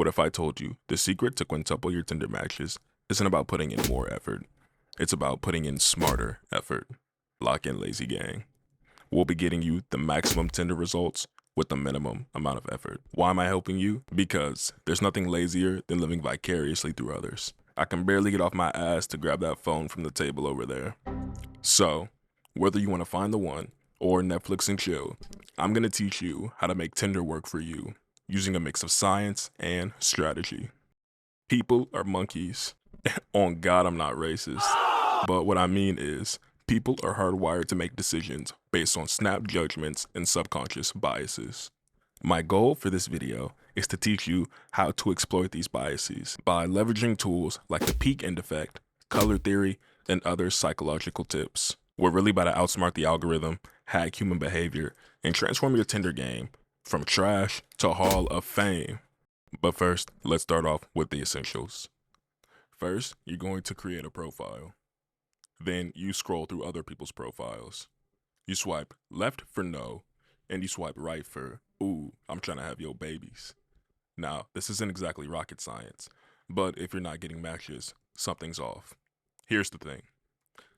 What if I told you the secret to quintuple your Tinder matches isn't about putting in more effort? It's about putting in smarter effort. Lock in, lazy gang. We'll be getting you the maximum Tinder results with the minimum amount of effort. Why am I helping you? Because there's nothing lazier than living vicariously through others. I can barely get off my ass to grab that phone from the table over there. So, whether you want to find the one or Netflix and chill, I'm going to teach you how to make Tinder work for you using a mix of science and strategy. People are monkeys. On God, I'm not racist. But what I mean is, people are hardwired to make decisions based on snap judgments and subconscious biases. My goal for this video is to teach you how to exploit these biases by leveraging tools like the peak end effect, color theory, and other psychological tips. We're really about to outsmart the algorithm, hack human behavior, and transform your Tinder game from trash to Hall of Fame. But first, let's start off with the essentials. First, you're going to create a profile. Then you scroll through other people's profiles. You swipe left for no, and you swipe right for, ooh, I'm trying to have your babies. Now, this isn't exactly rocket science, but if you're not getting matches, something's off. Here's the thing.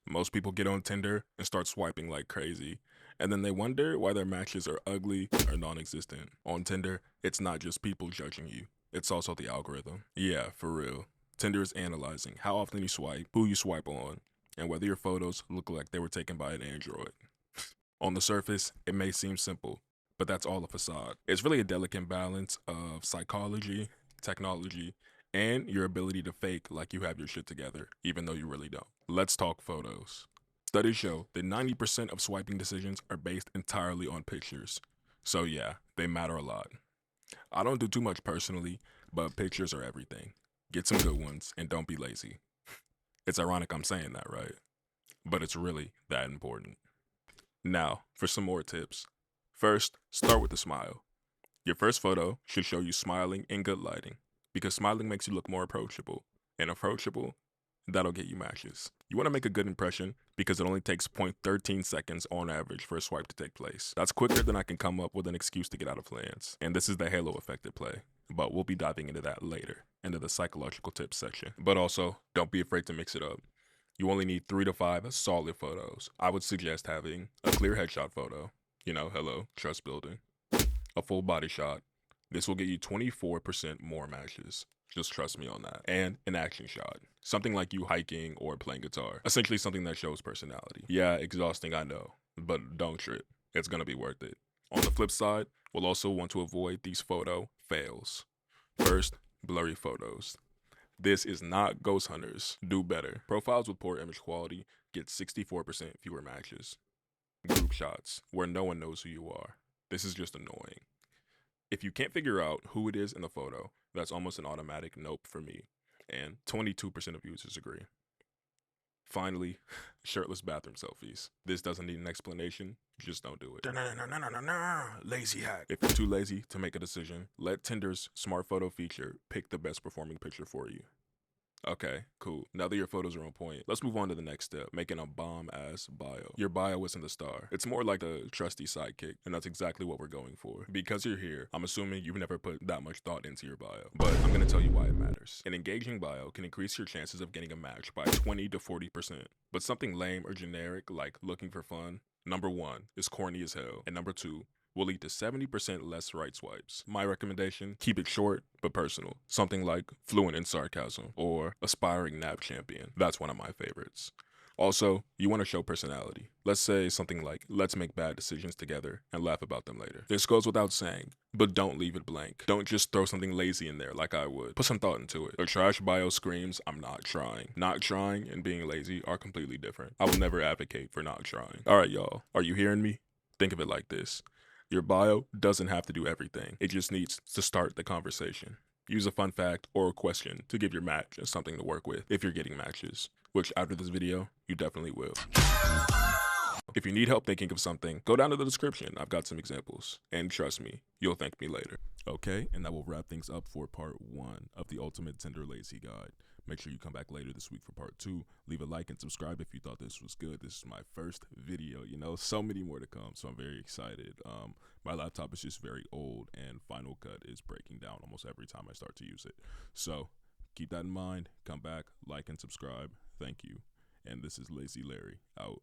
Most people get on Tinder and start swiping like crazy, and then they wonder why their matches are ugly or non-existent. On Tinder, it's not just people judging you, it's also the algorithm. Yeah, for real. Tinder is analyzing how often you swipe, who you swipe on, and whether your photos look like they were taken by an android. On the surface, it may seem simple, but that's all a facade. It's really a delicate balance of psychology, technology, and your ability to fake like you have your shit together, even though you really don't. Let's talk photos. Studies show that 90% of swiping decisions are based entirely on pictures. So yeah, they matter a lot. I don't do too much personally, but pictures are everything. Get some good ones and don't be lazy. It's ironic I'm saying that, right? But it's really that important. Now, for some more tips. First, start with a smile. Your first photo should show you smiling in good lighting, because smiling makes you look more approachable, and approachable, that'll get you matches. You want to make a good impression because it only takes 0.13 seconds on average for a swipe to take place. That's quicker than I can come up with an excuse to get out of plans, and this is the halo effect at play, but we'll be diving into that later, into the psychological tips section. But also, don't be afraid to mix it up. You only need 3 to 5 solid photos. I would suggest having a clear headshot photo, hello, trust building, a full body shot. This will get you 24% more matches. Just trust me on that. And an action shot. Something like you hiking or playing guitar. Essentially something that shows personality. Yeah, exhausting, I know, but don't trip. It's gonna be worth it. On the flip side, we'll also want to avoid these photo fails. First, blurry photos. This is not ghost hunters. Do better. Profiles with poor image quality get 64% fewer matches. Group shots, where no one knows who you are. This is just annoying. If you can't figure out who it is in the photo, that's almost an automatic nope for me, and 22% of users agree. Finally, shirtless bathroom selfies. This doesn't need an explanation, just don't do it. Lazy hack. If you're too lazy to make a decision, let Tinder's smart photo feature pick the best performing picture for you. Okay, cool. Now that your photos are on point, let's move on to the next step, making a bomb-ass bio. Your bio isn't the star. It's more like a trusty sidekick, and that's exactly what we're going for. Because you're here, I'm assuming you've never put that much thought into your bio, but I'm gonna tell you why it matters. An engaging bio can increase your chances of getting a match by 20 to 40%, but something lame or generic like looking for fun, number 1, is corny as hell, and number 2, will lead to 70% less right swipes. My recommendation, keep it short but personal. Something like fluent in sarcasm or aspiring nap champion. That's one of my favorites. Also, you want to show personality. Let's say something like, let's make bad decisions together and laugh about them later. This goes without saying, but don't leave it blank. Don't just throw something lazy in there like I would. Put some thought into it. A trash bio screams, I'm not trying. Not trying and being lazy are completely different. I will never advocate for not trying. All right, y'all, are you hearing me? Think of it like this. Your bio doesn't have to do everything. It just needs to start the conversation. Use a fun fact or a question to give your match something to work with if you're getting matches, which after this video, you definitely will. If you need help thinking of something, go down to the description. I've got some examples. And trust me, you'll thank me later. Okay, and that will wrap things up for part 1 of the Ultimate Tinder Lazy Guide. Make sure you come back later this week for part 2. Leave a like and subscribe if you thought this was good. This is my first video, so many more to come, so I'm very excited. My laptop is just very old, and Final Cut is breaking down almost every time I start to use it. So keep that in mind. Come back, like and subscribe. Thank you. And this is Lazy Larry, out.